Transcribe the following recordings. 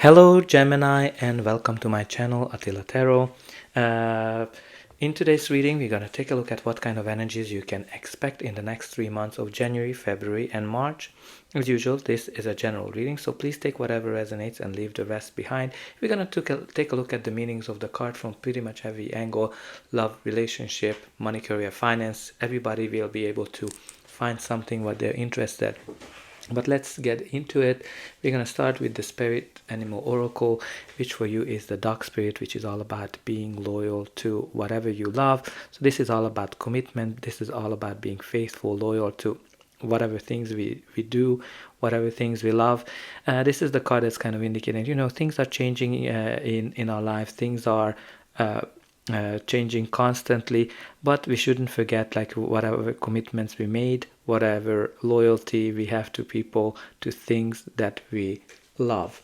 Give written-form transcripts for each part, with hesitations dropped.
Hello Gemini, and welcome to my channel Attila Tarot. In today's reading we're going to take a look at what kind of energies you can expect in the next 3 months of January, February and March. As usual, this is a general reading, so please take whatever resonates and leave the rest behind. We're going to take a look at the meanings of the card from pretty much every angle: love, relationship, money, career, finance. Everybody will be able to find something what they're interested. But let's get into it. We're going to start with the spirit animal oracle, which for you is the dog spirit, which is all about being loyal to whatever you love. So this is all about commitment. This is all about being faithful, loyal to whatever things we do, whatever things we love. This is the card that's kind of indicating, things are changing in our life. Things are changing constantly, but we shouldn't forget, like, whatever commitments we made, whatever loyalty we have to people, to things that we love.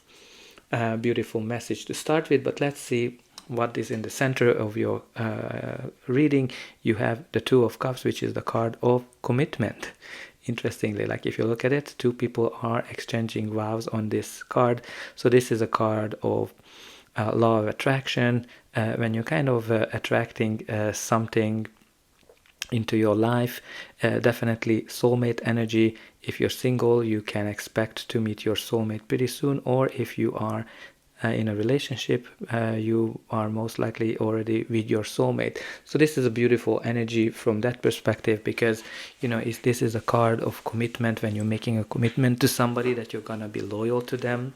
Beautiful message to start with, but let's see what is in the center of your reading. You have the Two of Cups, which is the card of commitment. Interestingly, like, if you look at it, two people are exchanging vows on this card. So this is a card of law of attraction. When you're kind of attracting something into your life, definitely soulmate energy. If you're single, you can expect to meet your soulmate pretty soon, or if you are in a relationship, you are most likely already with your soulmate. So this is a beautiful energy from that perspective, because this is a card of commitment. When you're making a commitment to somebody, that you're gonna be loyal to them,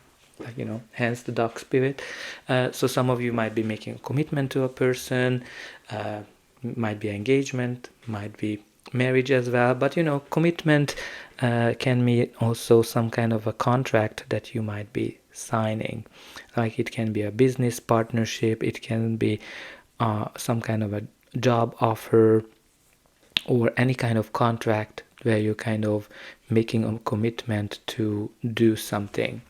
hence the dog spirit. So some of you might be making a commitment to a person, might be engagement, might be marriage as well, but commitment can be also some kind of a contract that you might be signing. Like, it can be a business partnership, it can be some kind of a job offer, or any kind of contract where you're kind of making a commitment to do something.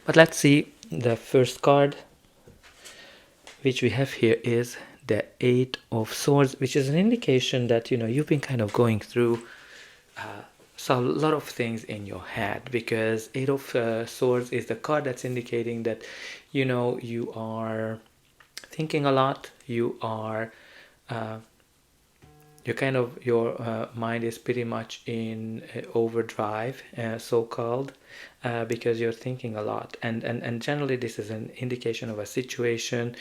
But let's see, the first card which we have here is the Eight of Swords, which is an indication that you've been kind of going through so a lot of things in your head, because Eight of Swords is the card that's indicating that you are thinking a lot. You are your mind is pretty much in overdrive, so-called, because you're thinking a lot, and generally this is an indication of a situation.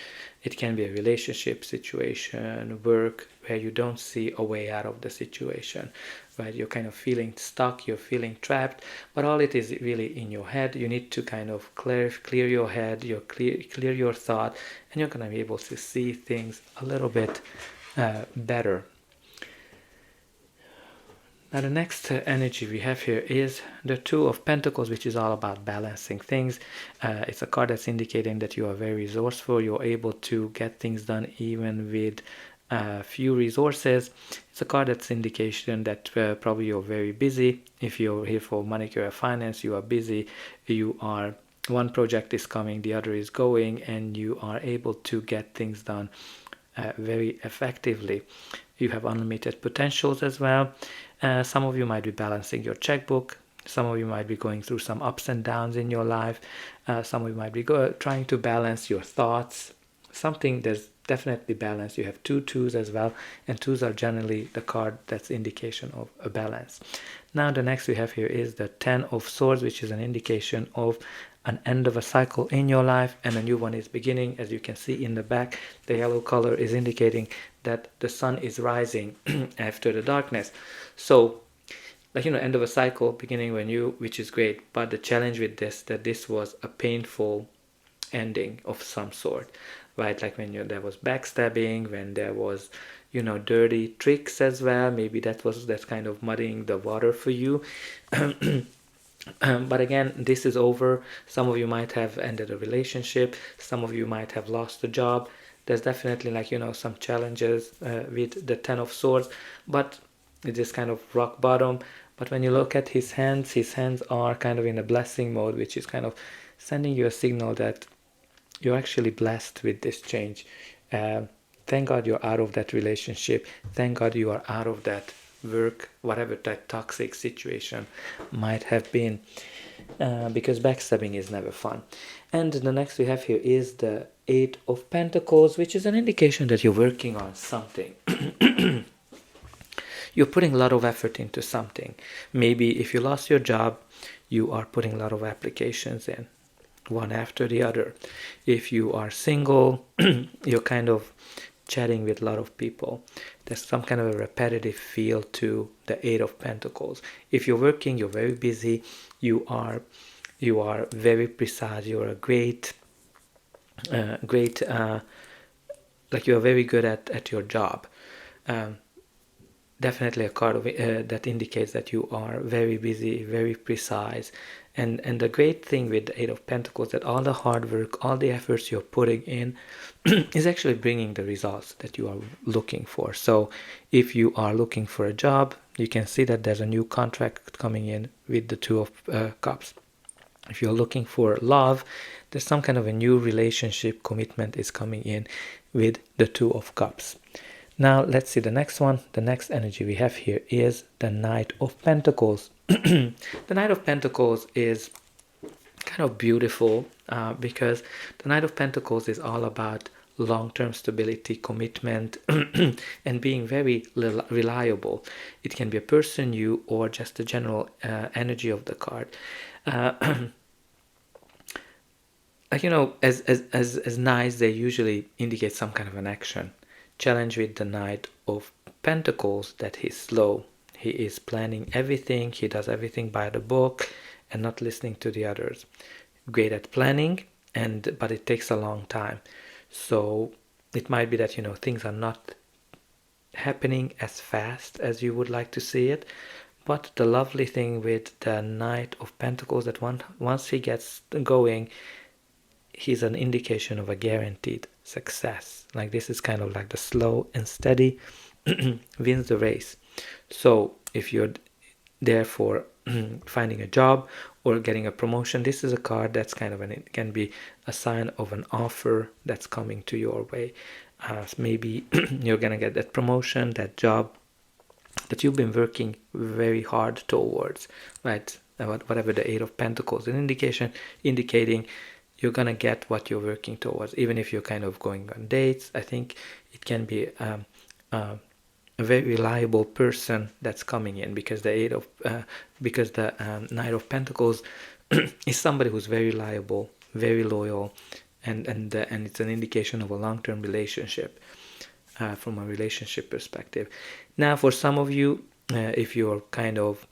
It can be a relationship situation, work, where you don't see a way out of the situation, right? You're kind of feeling stuck, you're feeling trapped, but all it is really in your head. You need to kind of clear your head, clear your thought, and you're going to be able to see things a little bit better. Now the next energy we have here is the Two of Pentacles, which is all about balancing things. It's a card that's indicating that you are very resourceful. You're able to get things done even with few resources. It's a card that's indication that probably you're very busy. If you're here for money, career, finance, you are busy. One project is coming, the other is going, and you are able to get things done very effectively. You have unlimited potentials as well. Some of you might be balancing your checkbook. Some of you might be going through some ups and downs in your life. Some of you might be trying to balance your thoughts. Something that's definitely balanced. You have two twos as well, and twos are generally the card that's indication of a balance. Now the next we have here is the Ten of Swords, which is an indication of an end of a cycle in your life, and a new one is beginning. As you can see in the back, the yellow color is indicating that the sun is rising after the darkness. So, end of a cycle, beginning when which is great. But the challenge with this was a painful ending of some sort, right? Like when there was backstabbing, when there was dirty tricks as well. Maybe that's kind of muddying the water for you. But again, this is over. Some of you might have ended a relationship. Some of you might have lost a job. There's definitely some challenges with the Ten of Swords, but it is kind of rock bottom. But when you look at his hands are kind of in a blessing mode, which is kind of sending you a signal that you're actually blessed with this change. Thank God you're out of that relationship. Thank God you are out of that work, whatever that toxic situation might have been. because backstabbing is never fun. And the next we have here is the Eight of Pentacles, which is an indication that you're working on something. You're putting a lot of effort into something. Maybe if you lost your job, you are putting a lot of applications in, one after the other. If you are single, you're kind of chatting with a lot of people. There's some kind of a repetitive feel to the Eight of Pentacles. If you're working, you're very busy, you are very precise, you're a great like you're very good at your job. Definitely a card of, that indicates that you are very busy, very precise. And the great thing with the Eight of Pentacles, that all the hard work, all the efforts you're putting in is actually bringing the results that you are looking for. So if you are looking for a job, you can see that there's a new contract coming in with the Two of Cups. If you're looking for love, there's some kind of a new relationship commitment is coming in with the Two of Cups. Now let's see the next one. The next energy we have here is the Knight of Pentacles. The Knight of Pentacles is kind of beautiful because the Knight of Pentacles is all about long-term stability, commitment, and being very reliable. It can be a person, you, or just the general energy of the card. Like, you know, as knights, they usually indicate some kind of an action. Challenge with the Knight of Pentacles that he's slow. He is planning everything. He does everything by the book and not listening to the others. Great at planning, but it takes a long time. So it might be that, you know, things are not happening as fast as you would like to see it. But the lovely thing with the Knight of Pentacles, that once he gets going, he's an indication of a guaranteed success. Like, this is kind of like the slow and steady wins the race. So if you're therefore finding a job or getting a promotion, this is a card that's kind of it can be a sign of an offer that's coming to your way. Maybe you're gonna get that promotion, that job that you've been working very hard towards, right? Whatever the Eight of Pentacles, an indicating you're gonna get what you're working towards, even if you're kind of going on dates. I think it can be a very reliable person that's coming in, because the Knight of Pentacles is somebody who's very reliable, very loyal, and it's an indication of a long-term relationship from a relationship perspective. Now, for some of you, if you're kind of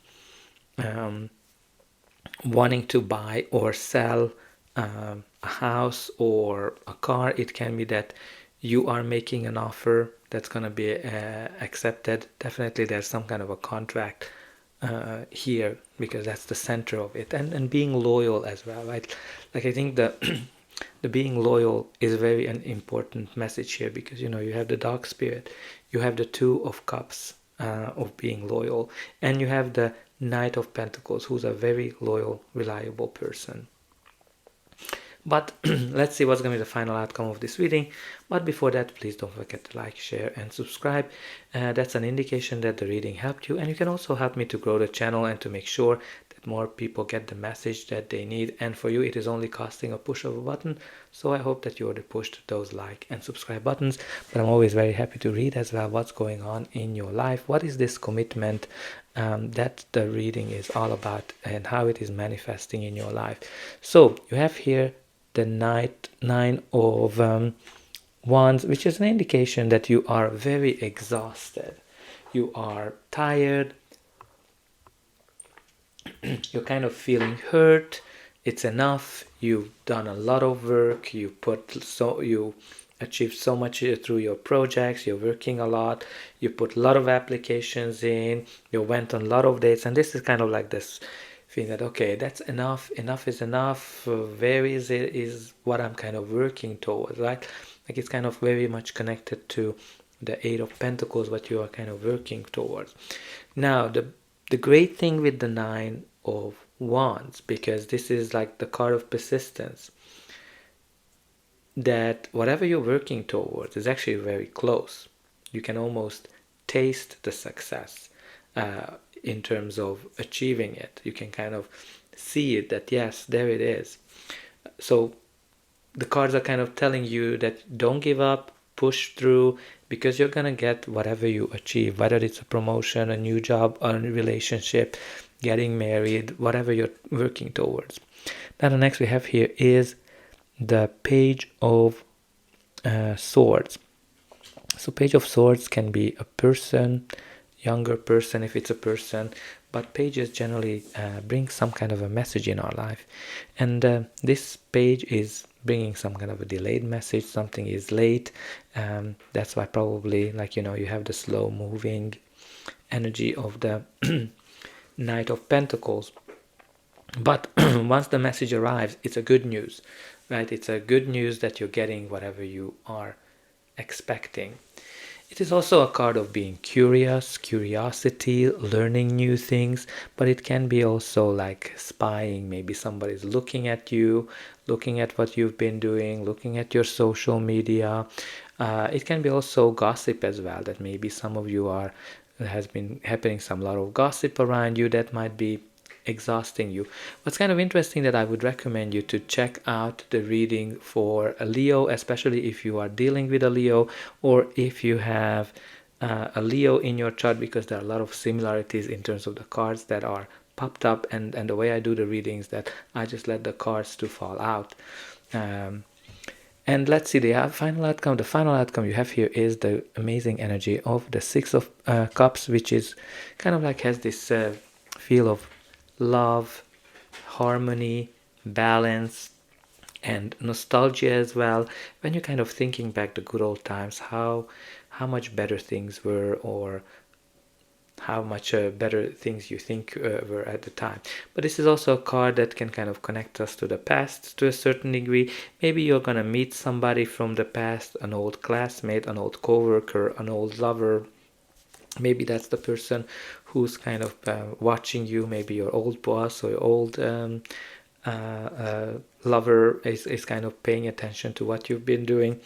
wanting to buy or sell a house or a car, it can be that you are making an offer that's going to be accepted. Definitely there's some kind of a contract here, because that's the center of it, and being loyal as well, right? Like, I think the being loyal is very an important message here, because, you know, you have the Dark Spirit, you have the Two of Cups of being loyal, and you have the Knight of Pentacles, who's a very loyal, reliable person. But let's see what's going to be the final outcome of this reading. But before that, please don't forget to like, share, and subscribe. That's an indication that the reading helped you. And you can also help me to grow the channel and to make sure that more people get the message that they need. And for you, it is only costing a push of a button. So I hope that you already pushed those like and subscribe buttons. But I'm always very happy to read as well what's going on in your life. What is this commitment that the reading is all about, and how it is manifesting in your life. So you have here the Nine of Wands, which is an indication that you are very exhausted. You are tired. You're kind of feeling hurt. It's enough. You've done a lot of work. You achieved so much through your projects. You're working a lot. You put a lot of applications in. You went on a lot of dates, and this is kind of like this feeling that, okay, that's enough. Enough is enough. Where is it? Is what I'm kind of working towards, right? Like, it's kind of very much connected to the Eight of Pentacles, what you are kind of working towards. Now, the great thing with the Nine of Wands, because this is like the card of persistence, that whatever you're working towards is actually very close. You can almost taste the success in terms of achieving it. You can kind of see it, that yes, there it is. So the cards are kind of telling you that don't give up, push through, because you're gonna get whatever you achieve, whether it's a promotion, a new job, a relationship, getting married, whatever you're working towards. Now the next we have here is the Page of Swords. So Page of Swords can be a person, younger person if it's a person, but pages generally bring some kind of a message in our life. And this page is bringing some kind of a delayed message, something is late. That's why probably, like, you have the slow moving energy of the Knight of Pentacles. But once the message arrives, it's a good news, right? It's a good news that you're getting whatever you are expecting. It is also a card of being curious, curiosity, learning new things, but it can be also like spying. Maybe somebody's looking at you, looking at what you've been doing, looking at your social media. It can be also gossip as well, that maybe some of you has been happening some lot of gossip around you that might be exhausting you. What's kind of interesting, that I would recommend you to check out the reading for a Leo, especially if you are dealing with a Leo, or if you have a Leo in your chart, because there are a lot of similarities in terms of the cards that are popped up, and the way I do the readings, that I just let the cards to fall out. And let's see the final outcome. The final outcome you have here is the amazing energy of the Six of Cups, which is kind of like has this feel of love, harmony, balance, and nostalgia as well. When you're kind of thinking back the good old times, how much better things were, or how much better things you think were at the time. But this is also a card that can kind of connect us to the past to a certain degree. Maybe you're gonna meet somebody from the past, an old classmate, an old coworker, an old lover. Maybe that's the person who's kind of watching you. Maybe your old boss or your old lover is kind of paying attention to what you've been doing.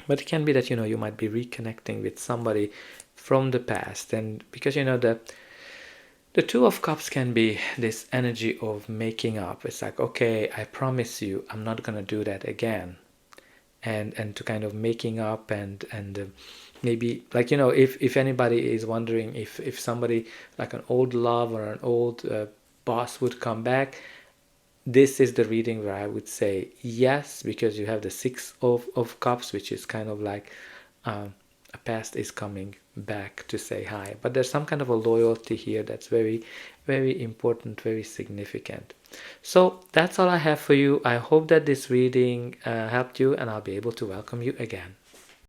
But it can be that you might be reconnecting with somebody from the past. And because the Two of Cups can be this energy of making up. It's like, okay, I promise you I'm not gonna do that again, and to kind of making up, and maybe, like, if anybody is wondering if somebody like an old love or an old boss would come back, this is the reading where I would say yes, because you have the Six of Cups, which is kind of like a past is coming back to say hi. But there's some kind of a loyalty here that's very, very important, very significant. So that's all I have for you. I hope that this reading helped you, and I'll be able to welcome you again.